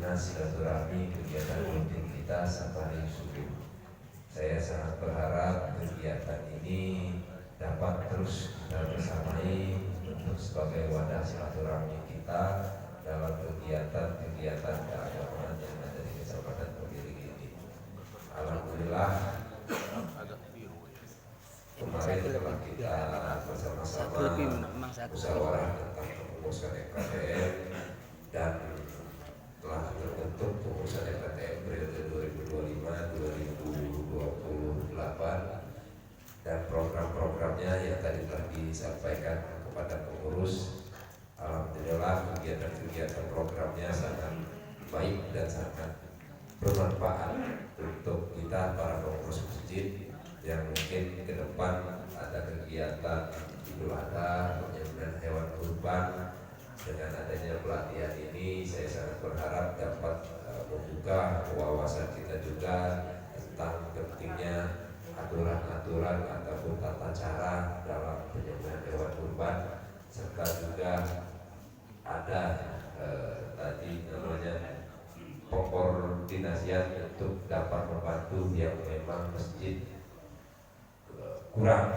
bagaimana silaturahmi kegiatan rutin kita safari subuh. Saya sangat berharap kegiatan ini dapat terus kita bersamai untuk sebagai wadah silaturahmi kita dalam kegiatan-kegiatan keagamaan yang ada di Kecamatan Kediri ini. Alhamdulillah, kemarin telah kita bersama-sama musyawarah tentang pengurusan FKTM dan telah terbentuk pengurusan FKTM periode 2025-2028 dan program-programnya yang tadi telah disampaikan kepada pengurus. Alhamdulillah kegiatan-kegiatan programnya sangat baik dan sangat bermanfaat untuk kita para pengurus masjid yang mungkin ke depan ada kegiatan Idul Adha, penyembelihan hewan kurban. Dengan adanya pelatihan ini saya sangat berharap dapat membuka wawasan kita juga tentang pentingnya aturan-aturan ataupun tata cara dalam penyembelihan hewan kurban, serta juga ada tadi namanya koordinasian untuk dapat membantu yang memang masjid kurang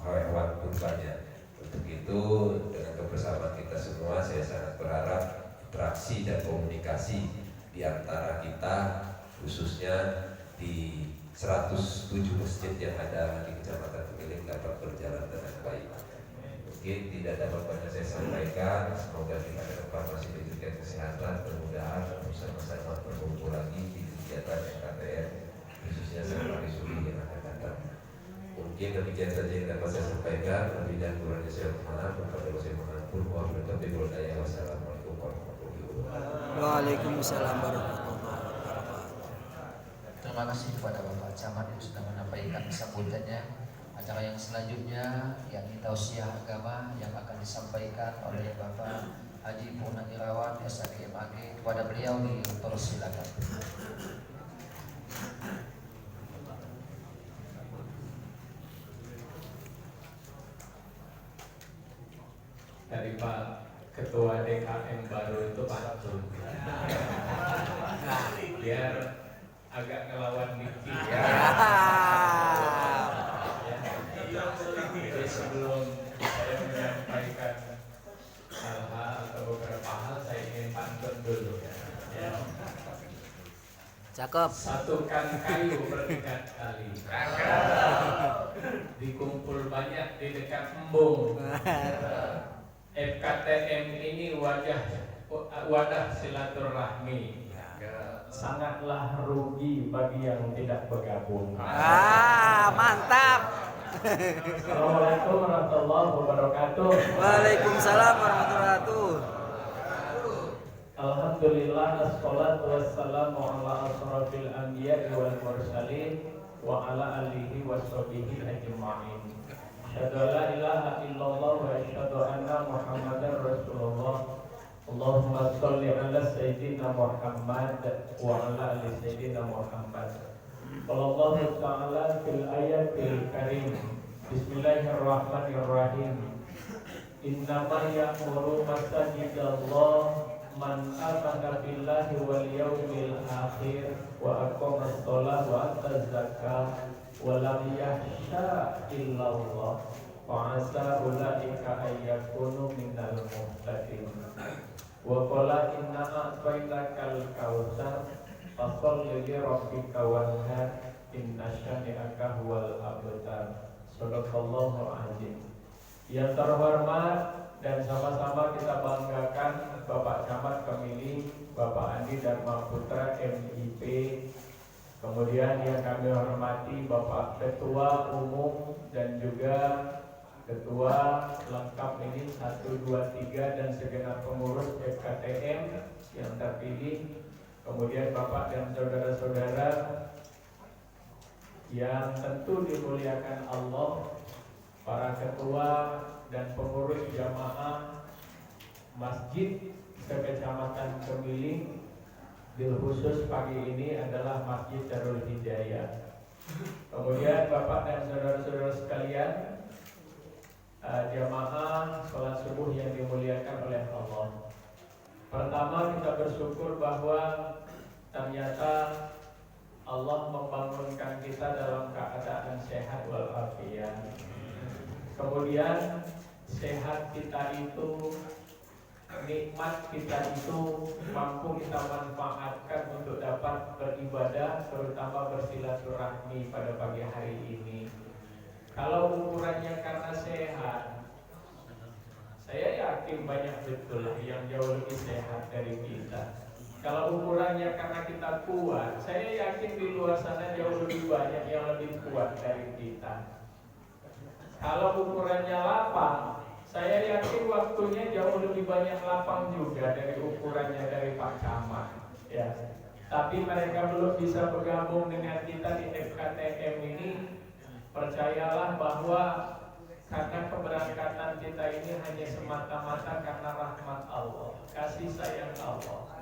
hewan kurbannya. Untuk itu dengan kebersamaan kita semua saya sangat berharap interaksi dan komunikasi di antara kita khususnya di 107 masjid yang ada di Kecamatan Kegiling dapat berjalan dengan baik. Mungkin tidak dapat banyak saya sampaikan. Semoga kita ke depan masih diberikan kesehatan, kemudahan bersama-sama berkumpul lagi di kegiatan KTM khususnya safari subuh yang akan datang. Mungkin demikian saja yang dapat saya sampaikan. Lebih dan kurangnya saya mohon kepada saya mengampun. Wassalamualaikum warahmatullahi wabarakatuh. Waalaikumsalam warahmatullahi wabarakatuh. Terima kasih kepada Bapak Camat yang sudah menyampaikan sambutannya. Acara yang selanjutnya yakni tausiah agama yang akan disampaikan oleh Bapak Haji Purnawirawan SAKMAG. Kepada beliau dipersilakan. Dari Pak Ketua DKM baru itu Pak Tun, biar agak ngelawan dikit ya. Jadi sebelum saya menyampaikan hal-hal atau beberapa hal, saya ingin pantun dulu ya. Cakep. Satukan kayu berikat tali, dikumpul banyak di dekat embung. FKTM ini wadah silaturahmi. Sangatlah rugi bagi yang tidak bergabung. Mantap. Assalamualaikum warahmatullahi wabarakatuh. Waalaikumsalam warahmatullahi wabarakatuh. Alhamdulillah, assalatu wassalamu ala asrafil anbiya'i wal mursalin wa ala alihi washabihi ajma'in. Asyhadu an la ilaha illallah wa asyhadu anna Muhammadar Rasulullah. Allahumma sholli ala sayyidina Muhammad wa ala ali sayyidina Muhammad. Allah Ta'ala fil ayatil karim. Bismillahirrahmanirrahim. Innama ya'muru masajidallah man amana billahi wal yawmil akhir wa aqamas shalah wa ataz zakah wa lam yakhsha illallah wa asa ulaika ayyakunu minal muhtadin. Wa qala inna a'tainakal kautsar fasholli li rabbika wanhar inna syani'aka huwal abtar. Shadaqallahu azim. Yang terhormat dan sama-sama kita banggakan Bapak Camat Kemili, Bapak Andi Dharma Putra MIP. Kemudian yang kami hormati Bapak Ketua Umum dan juga Ketua lengkap ini 1, 2, 3 dan segenap pengurus FKTM yang terpilih. Kemudian Bapak dan saudara-saudara yang tentu dimuliakan Allah, para ketua dan pengurus jamaah masjid Kecamatan Kemiling. Bil khusus pagi ini adalah Masjid Darul Hidayah. Kemudian Bapak dan saudara-saudara sekalian, jamaah sholat subuh yang dimuliakan oleh Allah. Pertama kita kita bersyukur bahwa ternyata Allah membangunkan kita dalam keadaan sehat walafiat. Kemudian sehat kita itu, nikmat kita itu mampu kita manfaatkan untuk dapat beribadah, terutama bersilaturahmi pada pagi hari ini. Kalau ukurannya karena sehat, saya yakin banyak betul yang jauh lebih sehat dari kita. Kalau ukurannya karena kita kuat, saya yakin di luar sana jauh lebih banyak yang lebih kuat dari kita. Kalau ukurannya lapang, saya yakin waktunya jauh lebih banyak lapang juga dari ukurannya dari Pak Camat. Ya. Tapi mereka belum bisa bergabung dengan kita di FKTM ini. Percayalah bahwa karena keberangkatan kita ini hanya semata-mata karena rahmat Allah, kasih sayang Allah.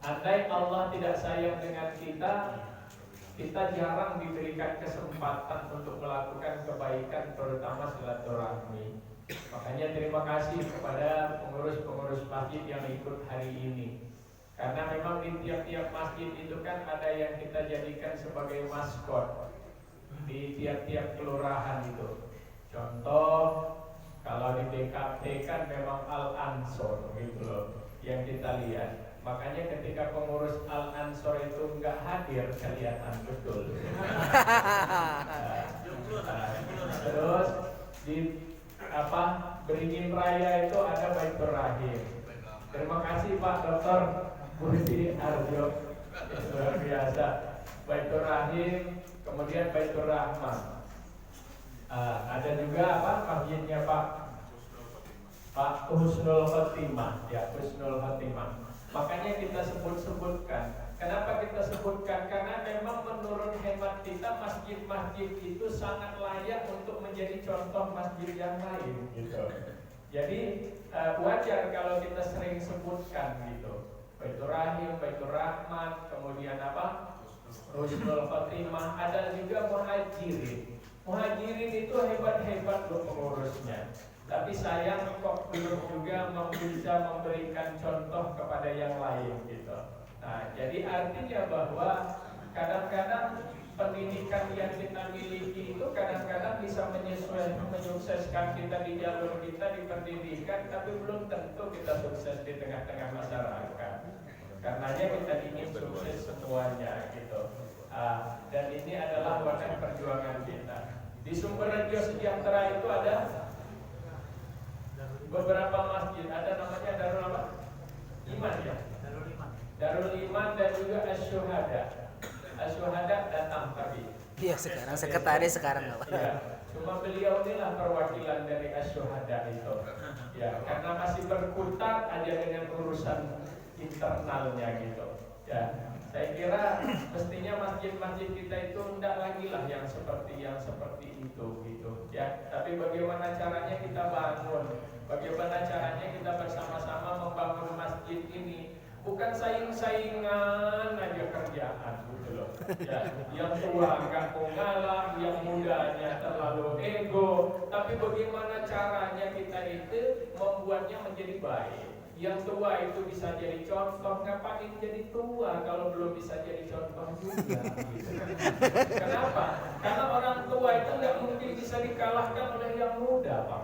Andai Allah tidak sayang dengan kita, kita jarang diberikan kesempatan untuk melakukan kebaikan, terutama silaturahmi. Makanya terima kasih kepada pengurus-pengurus masjid yang ikut hari ini. Karena memang di tiap-tiap masjid itu kan ada yang kita jadikan sebagai maskot di tiap-tiap kelurahan itu. Contoh, kalau di DKP kan memang Al-Ansor gitu loh yang kita lihat. Makanya ketika pengurus Al-Ansor itu nggak hadir, kelihatan betul. Terus di Beringin Raya itu ada Baitur Rahim. Terima kasih Pak Dr. Budi Arjo, luar biasa. Baitur Rahim, kemudian Baitur Rahman. Ada juga masjidnya Pak Husnul Khotimah, ya Husnul Khotimah. Makanya kita sebutkan. Kenapa kita sebutkan? Karena memang menurut hemat kita masjid-masjid itu sangat layak untuk menjadi contoh masjid yang lain. Gitu. Jadi wajar kalau kita sering sebutkan gitu. Baitur Rahim, Baitur Rahman, kemudian Husnul Khotimah. Ada juga Muhajirin. Muhajirin itu hebat-hebat loh pengurusnya. Tapi sayang kok belum juga bisa memberikan contoh kepada yang lain gitu. Nah, jadi artinya bahwa kadang-kadang pendidikan yang kita miliki itu kadang-kadang bisa menyukseskan kita di jalur kita di pendidikan, tapi belum tentu kita sukses di tengah-tengah masyarakat. Karenanya kita ingin sukses semuanya gitu. Dan ini adalah wadah perjuangan kita. Di Sumberjo Sejahtera itu ada beberapa masjid, ada namanya Darul Iman ya. Darul Iman dan juga Asy-Syuhada. Asy-Syuhada datang tapi. Iya sekarang sekretaris sekarang nggak. Ya, cuma beliau inilah perwakilan dari Asy-Syuhada itu. Ya, karena masih berkutat aja dengan urusan internalnya gitu. Ya, saya kira mestinya masjid-masjid kita itu tidak lagi lah yang seperti itu gitu. Ya, tapi bagaimana caranya kita bangun? Bagaimana caranya kita bersama-sama membangun masjid ini? Bukan saing-saingan aja kerjaan gitu loh. Ya, yang tua nggak mau ngalah, yang mudanya terlalu ego. Tapi bagaimana caranya kita itu membuatnya menjadi baik? Yang tua itu bisa jadi contoh, ngapain jadi tua kalau belum bisa jadi contoh juga gitu. Kenapa? Karena orang tua itu nggak mungkin bisa dikalahkan oleh yang muda, Pak.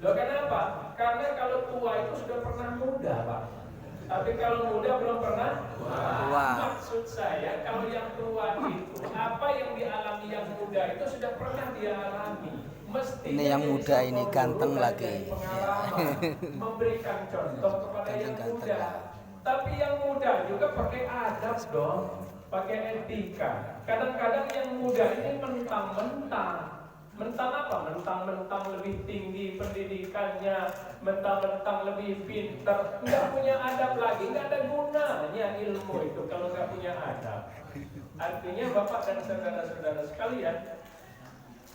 Loh kenapa? Karena kalau tua itu sudah pernah muda, Pak. Tapi kalau muda belum pernah tua. Maksud saya kalau yang tua itu apa yang dialami yang muda itu sudah pernah dia alami. Mestinya ini yang muda ini ganteng lagi. Memberikan contoh kepada yang muda. Tapi yang muda juga pakai adab dong, pakai etika. Kadang-kadang yang muda ini mentang-mentang. Mentang apa? Mentang-mentang lebih tinggi pendidikannya, mentang-mentang lebih pintar, nggak punya adab lagi, nggak ada gunanya ilmu itu kalau nggak punya adab. Artinya Bapak dan saudara-saudara sekalian,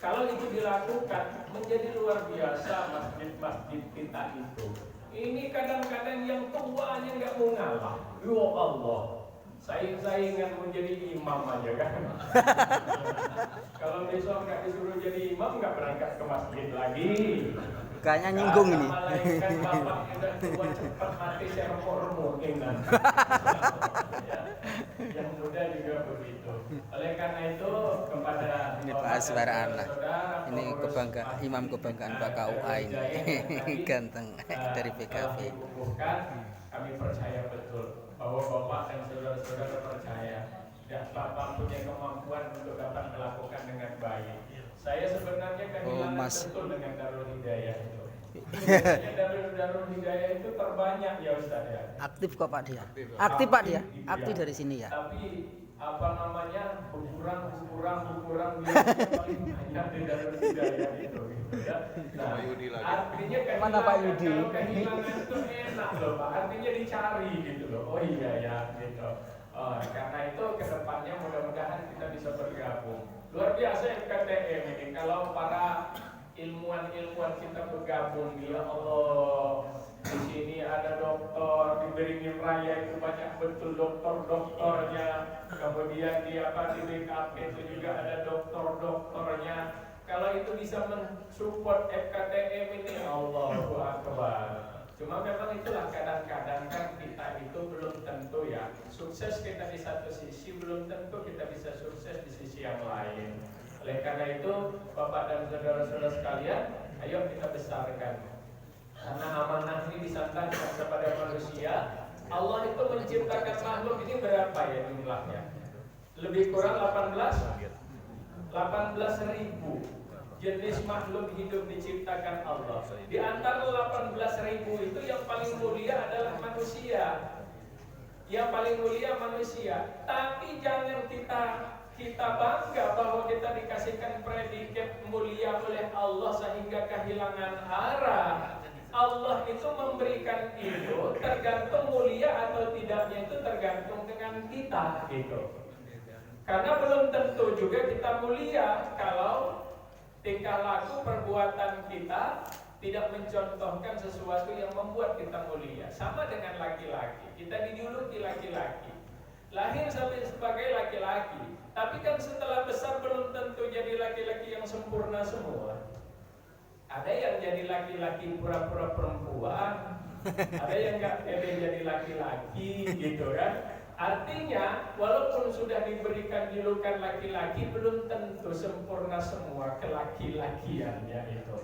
kalau itu dilakukan menjadi luar biasa masjid-masjid kita itu. Ini kadang-kadang yang tuanya nggak mau ngalah. Ya Allah, saing-saingan menjadi imam aja kan. Kalau besok nggak disuruh jadi imam, nggak berangkat ke masjid lagi. Kayaknya nyinggung ini. Malaikat bapak udah tua cepat mati seremur mungkin kan. Ya, yang muda juga begitu. Oleh karena itu kepada Ini bapak Pak Aswar dan anak. saudara, Ini pengurus kebanggaan, imam kebanggaan Pak KUA ini. Ganteng dari PKB. Kami percaya betul bahwa bapak dan saudara-saudara percaya dan bapak punya kemampuan untuk dapat melakukan dengan baik. Saya sebenarnya kehilangan Mas. betul dengan Darul Hidayah itu. Darul Hidayah itu terbanyak ya Ustaz ya. Aktif kok Pak dia. Aktif Pak dia. Aktif dari sini ya. Tapi apa namanya bukurang dia paling banyak di Darul Hidayah itu gitu ya. Nah, artinya Mana Pak Yudi? kalau kehilangan itu enak loh Pak. Artinya dicari gitu loh. Oh iya ya gitu. Karena itu kedepannya mudah-mudahan kita bisa bergabung. Luar biasa FKTM ini. Kalau para ilmuwan kita bergabung, ya Allah, di sini ada dokter, di Beringin Raya itu banyak betul dokternya. Kemudian di BKP itu juga ada dokternya. Kalau itu bisa mensupport FKTM ini, Allahu Akbar. Cuma memang itulah kadang-kadang kan kita itu belum tentu ya sukses kita di satu sisi, belum tentu kita bisa sukses di sisi yang lain. Oleh karena itu Bapak dan saudara-saudara sekalian, ayo kita besarkan. Karena amanah ini disandarkan kepada manusia. Allah itu menciptakan makhluk ini berapa ya jumlahnya? Lebih kurang 18.000 jenis makhluk hidup diciptakan Allah. Di antara 18.000 itu yang paling mulia adalah manusia. Yang paling mulia manusia. Tapi jangan kita bangga bahwa kita dikasihkan predikat mulia oleh Allah sehingga kehilangan arah. Allah itu memberikan itu tergantung mulia atau tidaknya itu tergantung dengan kita gitu. Karena belum tentu juga kita mulia kalau tingkah laku perbuatan kita tidak mencontohkan sesuatu yang membuat kita mulia. Sama dengan laki-laki, kita dijuluki laki-laki, lahir sebagai laki-laki, tapi kan setelah besar belum tentu jadi laki-laki yang sempurna semua. Ada yang jadi laki-laki pura-pura perempuan, ada yang nggak pede jadi laki-laki gitu kan. Artinya, walaupun sudah diberikan julukan laki-laki, belum tentu sempurna semua kelaki-lakiannya itu.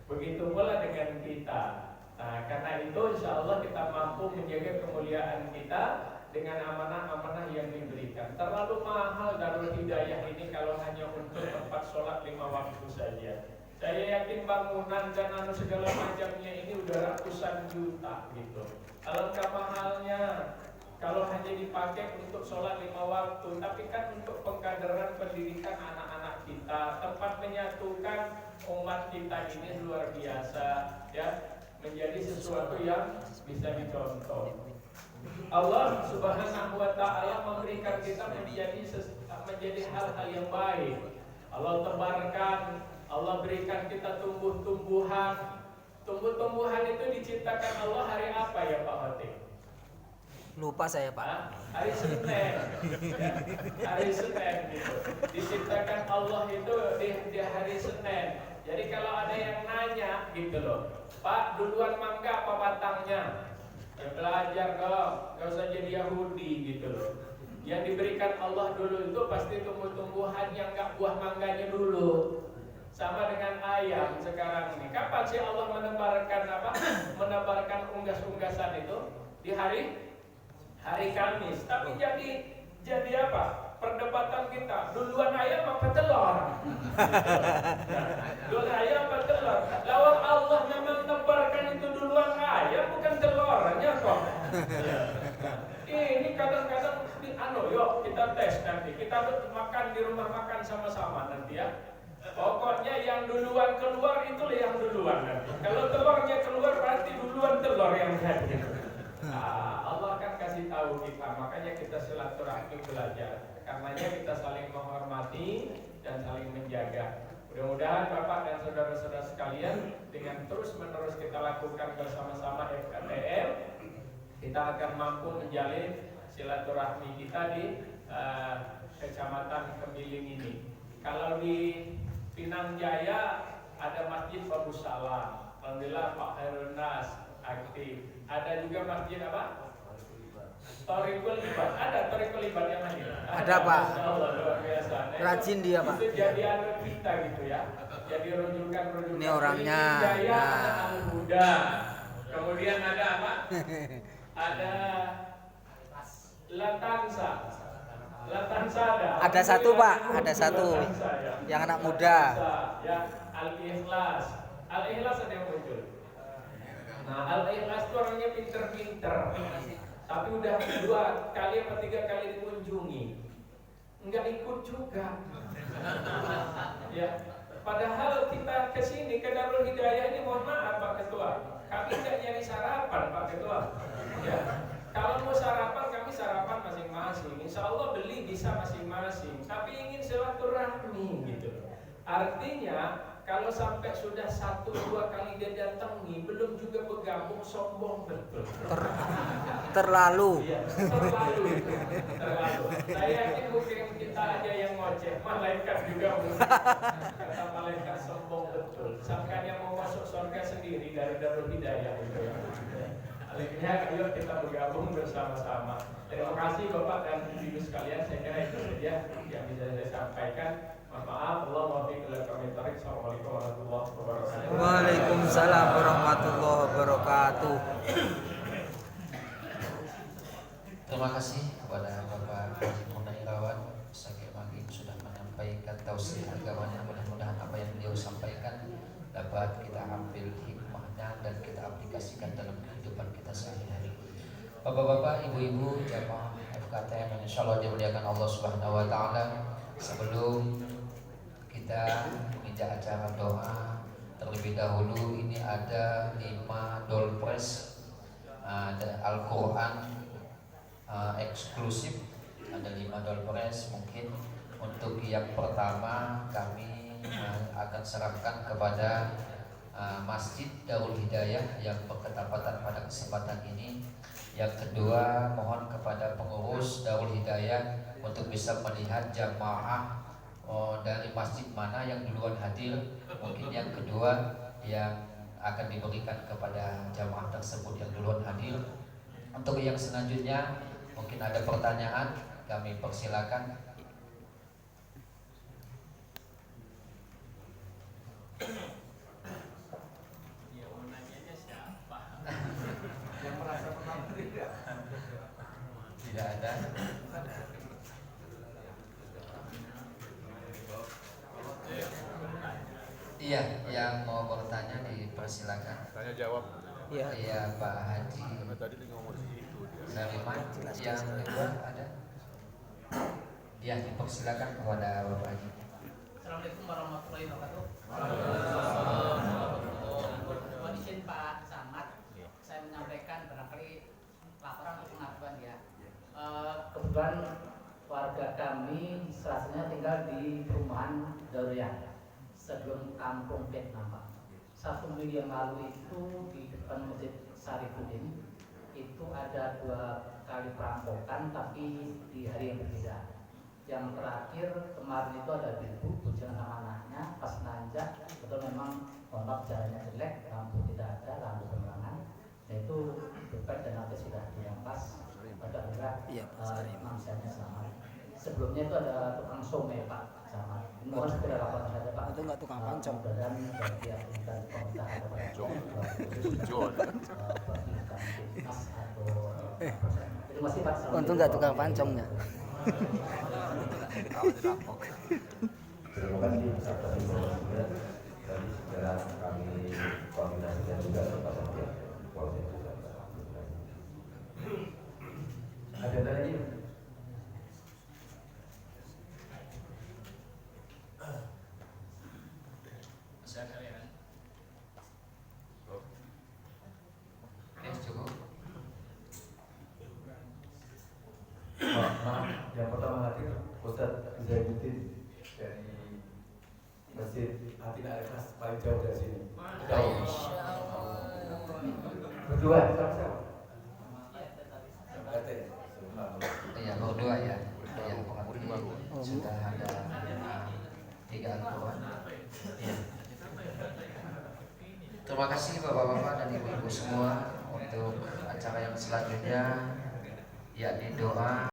Begitu pula dengan kita. Nah, karena itu insya Allah kita mampu menjaga kemuliaan kita dengan amanah-amanah yang diberikan. Terlalu mahal Darul Hidayah ini kalau hanya untuk tempat sholat 5 waktu saja. Saya yakin bangunan dan segala macamnya ini udah ratusan juta gitu. Alangkah mahalnya kalau hanya dipakai untuk sholat 5 waktu, tapi kan untuk pengkaderan pendidikan anak-anak kita, tempat menyatukan umat kita ini luar biasa, ya, menjadi sesuatu yang bisa dicontoh. Allah Subhanahu wa Ta'ala memberikan kita menjadi hal-hal yang baik. Allah tebarkan, Allah berikan kita tumbuh-tumbuhan. Tumbuh-tumbuhan itu diciptakan Allah hari apa ya Pak Hoti? Lupa saya Pak. Hari Senin ya. Hari Senin gitu. Diciptakan Allah itu di hari Senin. Jadi kalau ada yang nanya gitu loh, Pak duluan mangga apa batangnya? Ya belajar dong, gak usah jadi Yahudi gitu loh. Yang diberikan Allah dulu itu pasti tumbuh-tumbuhan yang gak buah mangganya dulu. Sama dengan ayam sekarang ini. Kapan sih Allah menebarkan menebarkan unggas-unggasan itu? Di hari Kamis. Tapi jadi apa? Perdebatan kita. Duluan ayam apa telur? Duluan ayam apa telur? Lawan Allah memang menebarkan itu duluan ayam bukan telurnya kok. Ini kadang-kadang yuk kita tes nanti. Kita makan di rumah makan sama-sama nanti ya. Pokoknya yang duluan keluar itulah yang duluan nanti. Kalau telurnya keluar berarti duluan telur yang hadir. Allah kan kasih tahu kita, makanya kita silaturahmi belajar. Karenanya kita saling menghormati dan saling menjaga. Mudah-mudahan Bapak dan saudara-saudara sekalian dengan terus-menerus kita lakukan bersama-sama FKTM, kita akan mampu menjalin silaturahmi kita di Kecamatan Kemiling ini. Kalau di Pinang Jaya ada Masjid Babu Salam. Alhamdulillah Pak Khairul Nas aktif. Ada juga masjid apa? Thoriqul Ibad. Ada Thoriqul Ibad yang lain? Ada, Pak. Insyaallah luar biasa. Rajin dia, Pak. Itu jadi anut kita gitu ya. Jadi rujukan. Ini orangnya. Hidayah, Nah. ada Al-Huda. Kemudian ada apa? Ada Latansa. Latansa ada. Ada satu, Pak. Ada satu. Latansa, ya. Yang anak muda. Latansa, ya. Al-Ikhlas. Al-Ikhlas ada yang muncul. Nah, Al-Ikhlas itu orangnya pinter-pinter. Tapi udah 2 kali atau 3 kali dikunjungi, enggak ikut juga. Ya, padahal kita kesini ke Darul Hidayah ini, mohon maaf Pak Ketua, kami tidak nyari sarapan Pak Ketua. Ya, kalau mau sarapan kami sarapan masing-masing. Insya Allah beli bisa masing-masing. Tapi ingin silaturahmi gitu. Artinya kalau sampai sudah 1-2 kali dia datangi, belum juga bergabung, sombong betul. Terlalu. Iya, terlalu. Saya yakin mungkin kita aja yang ngoceh, malaikat juga mungkin. Kata malaikat sombong betul. Sangkanya mau masuk surga sendiri dari Darul Hidayah gitu ya. Akhirnya ayo kita bergabung bersama-sama. Terima kasih Bapak dan Ibu sekalian. Saya kira itu saja yang bisa saya sampaikan. Maaf, Allah muwaffiq ila aqwamit thoriq. Assalamualaikum warahmatullahi wabarakatuh. Waalaikumsalam warahmatullahi wabarakatuh. Terima kasih kepada Bapak Haji Munawirawan Sakit Magin sudah menyampaikan tausiah agamanya. Mudah-mudahan apa yang beliau sampaikan dapat kita ambil hikmahnya dan kita aplikasikan dalam kehidupan kita sehari-hari. Bapak-bapak, ibu-ibu, jamaah FKTM yang insyaallah dimuliakan Allah Subhanahu wa taala. Sebelum kita menginjak acara doa, terlebih dahulu ini ada 5 doorpress, ada Al-Quran eksklusif, ada 5 doorpress. Mungkin untuk yang pertama kami akan serahkan kepada Masjid Darul Hidayah yang berketepatan pada kesempatan ini. Yang kedua, mohon kepada pengurus Darul Hidayah untuk bisa melihat jamaah dari masjid mana yang duluan hadir. Mungkin yang kedua yang akan diberikan kepada jamaah tersebut yang duluan hadir. Untuk yang selanjutnya mungkin ada pertanyaan, kami persilakan. Yang merasa pernah tidak? Tidak ada. Iya, yang mau bertanya dipersilakan. Tanya jawab. Iya. Iya, Pak Haji. Karena tadi dia ngomong itu dia. Dari mana? Yang kedua ada? Ya, dipersilakan kepada Bapak Haji. Assalamualaikum warahmatullahi wabarakatuh. Mohon izin Pak Samad, saya menyampaikan barangkali laporan atau pengaduan ya. Kebetulan warga kami salah tinggal di perumahan Daruyah sebelum kampung Vietnam Pak. 1 minggu yang lalu itu di depan Masjid Sarifudin itu ada 2 kali perampokan tapi di hari yang berbeda. Yang terakhir kemarin itu ada ibu bujangan sama anaknya pas nanjak, betul memang ombak jalannya jelek, lampu tidak ada, lampu penerangan, yaitu beban dan nanti sudah dirampas. Pada Iya, Pak Sari. mangsanya selamat. Sebelumnya itu ada tukang somai Pak Samad. Mohon segera laporan saja Pak. Itu nggak tukang pancong. Dan bagi dan pemerintah ada Pancong. John. Bagi Mas atau terima kasih Pak. Untung nggak tukang pancongnya. Terima kasih atas informasinya. Tadi segera kami koordinasikan juga kepada pihak Polsek Jakarta. Ada lagi? Saya kalian. Ya, cukup. Maaf, yang pertama hadir Ustadz Zainuddin dari Masjid Atina Al-Ikhlas paling jauh dari sini. Jauh. Berdua sama siapa? Iya, berdua ya. Yang pengerti sudah ada 3 Al-Quran. Iya. Terima Terima kasih bapak-bapak dan ibu-ibu semua untuk acara yang selanjutnya, yakni doa